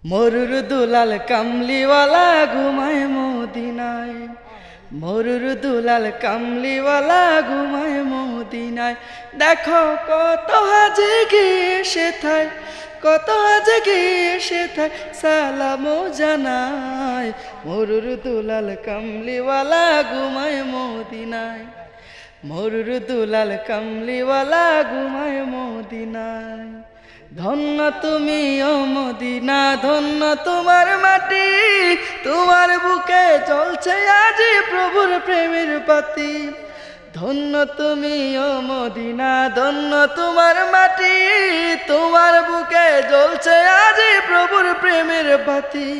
মরুর দুলাল কামলিওয়ালা ঘুমায় মদিনায়। মরুর দুলাল কামলিওয়ালা ঘুমায় মদিনায়। দেখো কত হাজে গিয়ে সেথায়, কত হাজে গিয়ে সেথায় সালামও জানায়। মরুর দুলাল কামলিওয়ালা ঘুমায় মদিনায়। মরুর দুলাল কামলিওয়ালা ঘুমায় মদিনায়। ধন্য তুমি ও মদিনা, ধন্য তোমার মাটি, তোমার বুকে চলছে আজি প্রভুর প্রেমের পাতি। ধন্য তুমি ও মদিনা, ধন্য তোমার মাটি, তোমার বুকে জ্বলছে আজি প্রভুর প্রেমের বাতি।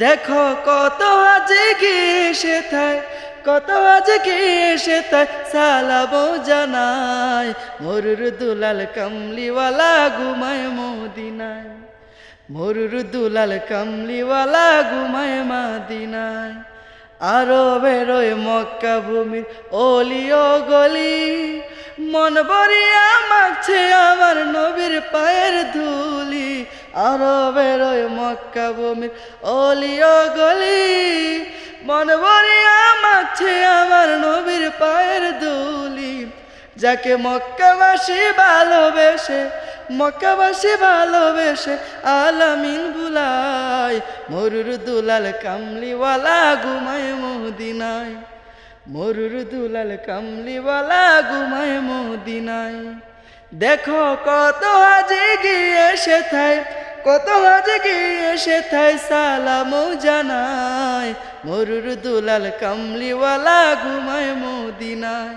দেখো কত হাজে গিয়ে সেথায়, কত হাজে গিয়ে সেথায় সালামও জানায়। মরুর দুলাল কামলিওয়ালা ঘুমায় মদিনায়। মরুর দুলাল কামলিওয়ালা ঘুমায় মদিনায়। আরো বেরোয় মক্কা ভূমির অলি ও গলি, মন ভরিয়া মাগছে আমার নবীর পায়ের ধুলি। আরো বেরোয় মক্কা ভূমির অলি ও গলি, মন ভরিয়া মাগছে আমার নবীর পায়ের ধুলি। যাকে মক্কাবাসী ভালোবেসে, মক্কাবাসী ভালোবেসে আলামিন বুলায়। মরুর দুলাল কামলিওয়ালা ঘুমায় মদিনায়। মরুর দুলাল কামলিওয়ালা ঘুমায় মদিনায়। দেখো কত হাজে গিয়ে সেথায়, কত হাজে গিয়ে সেথায় সালামও জানায়। মরুর দুলাল কামলিওয়ালা ঘুমায় মদিনায়।